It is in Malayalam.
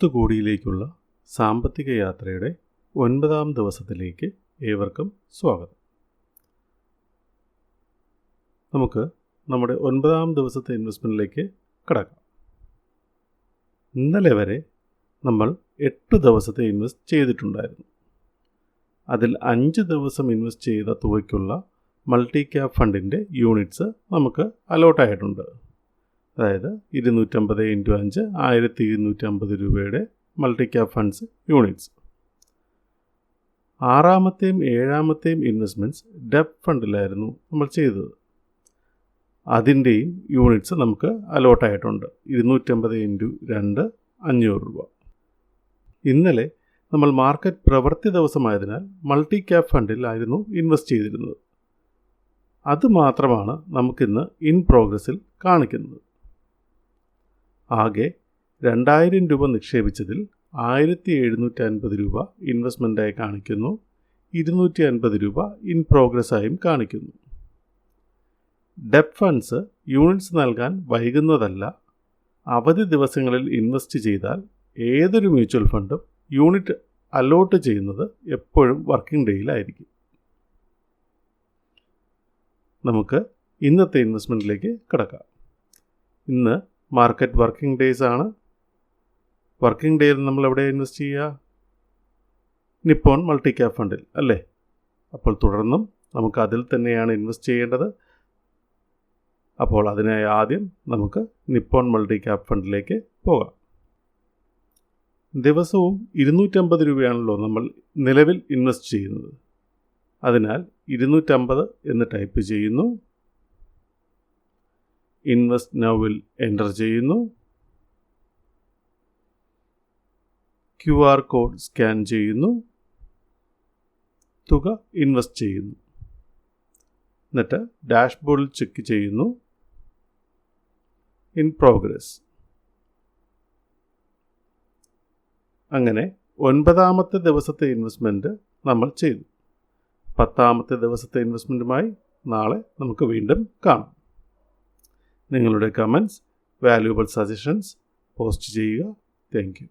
10 കോടിയിലേക്കുള്ള സാമ്പത്തിക യാത്രയുടെ 9ാം ദിവസത്തിലേക്ക് ഏവർക്കും സ്വാഗതം. നമുക്ക് നമ്മുടെ 9ാം ദിവസത്തെ ഇൻവെസ്റ്റ്മെൻറ്റിലേക്ക് കടക്കാം. ഇന്നലെ വരെ നമ്മൾ 8 ദിവസത്തെ ഇൻവെസ്റ്റ് ചെയ്തിട്ടുണ്ടായിരുന്നു. അതിൽ 5 ദിവസം ഇൻവെസ്റ്റ് ചെയ്ത തുകയ്ക്കുള്ള മൾട്ടി ക്യാപ് ഫണ്ടിൻ്റെ യൂണിറ്റ്സ് നമുക്ക് അലോട്ടായിട്ടുണ്ട്. അതായത് 250 × 5 1250 രൂപയുടെ മൾട്ടി ക്യാപ് ഫണ്ട്സ് യൂണിറ്റ്സ്. 6ാമത്തെയും 7ാമത്തെയും ഇൻവെസ്റ്റ്മെൻറ്റ്സ് ഡെപ്റ്റ് ഫണ്ടിലായിരുന്നു നമ്മൾ ചെയ്തത്. അതിൻ്റെയും യൂണിറ്റ്സ് നമുക്ക് അലോട്ടായിട്ടുണ്ട്. 250 × 2 500 രൂപ. ഇന്നലെ നമ്മൾ മാർക്കറ്റ് പ്രവൃത്തി ദിവസമായതിനാൽ മൾട്ടി ക്യാപ് ഫണ്ടിലായിരുന്നു ഇൻവെസ്റ്റ് ചെയ്തിരുന്നത്. അതുമാത്രമാണ് നമുക്കിന്ന് ഇൻ പ്രോഗ്രസ്സിൽ കാണിക്കുന്നത്. ആകെ 2000 രൂപ നിക്ഷേപിച്ചതിൽ 1750 രൂപ ഇൻവെസ്റ്റ്മെൻറ്റായി കാണിക്കുന്നു. 250 രൂപ ഇൻ പ്രോഗ്രസ്സായും കാണിക്കുന്നു. ഡെപ്റ്റ് ഫണ്ട്സ് യൂണിറ്റ്സ് നൽകാൻ വൈകുന്നതല്ല. അവധി ദിവസങ്ങളിൽ ഇൻവെസ്റ്റ് ചെയ്താൽ ഏതൊരു മ്യൂച്വൽ ഫണ്ടും യൂണിറ്റ് അലോട്ട് ചെയ്യുന്നത് എപ്പോഴും വർക്കിംഗ് ഡേയിലായിരിക്കും. നമുക്ക് ഇന്നത്തെ ഇൻവെസ്റ്റ്മെൻറ്റിലേക്ക് കിടക്കാം. ഇന്ന് മാർക്കറ്റ് വർക്കിംഗ് ഡേയ്സ് ആണ്. വർക്കിംഗ് ഡേയിൽ നമ്മൾ എവിടെ ഇൻവെസ്റ്റ് ചെയ്യുക? നിപ്പോൺ മൾട്ടി ക്യാപ് ഫണ്ടിൽ അല്ലേ? അപ്പോൾ തുടർന്നും നമുക്ക് അതിൽ തന്നെയാണ് ഇൻവെസ്റ്റ് ചെയ്യേണ്ടത്. അപ്പോൾ അതിനായി ആദ്യം നമുക്ക് നിപ്പോൺ മൾട്ടി ക്യാപ് ഫണ്ടിലേക്ക് പോകാം. ദിവസവും 250 രൂപയാണല്ലോ നമ്മൾ നിലവിൽ ഇൻവെസ്റ്റ് ചെയ്യുന്നത്. അതിനാൽ 250 എന്ന് ടൈപ്പ് ചെയ്യുന്നു. ഇൻവെസ്റ്റ് നൗവിൽ എൻ്റർ ചെയ്യുന്നു. QR കോഡ് സ്കാൻ ചെയ്യുന്നു. തുക ഇൻവെസ്റ്റ് ചെയ്യുന്നു. എന്നിട്ട് ഡാഷ്ബോർഡിൽ ചെക്ക് ചെയ്യുന്നു. In progress. അങ്ങനെ 9ാമത്തെ ദിവസത്തെ ഇൻവെസ്റ്റ്മെൻറ്റ് നമ്മൾ ചെയ്തു. 10ാമത്തെ ദിവസത്തെ ഇൻവെസ്റ്റ്മെൻറ്റുമായി നാളെ നമുക്ക് വീണ്ടും കാണാം. നിങ്ങളുടെ കമൻറ്റ്സ്, വാല്യുബിൾ സജഷൻസ് പോസ്റ്റ് ചെയ്യുക. Thank you.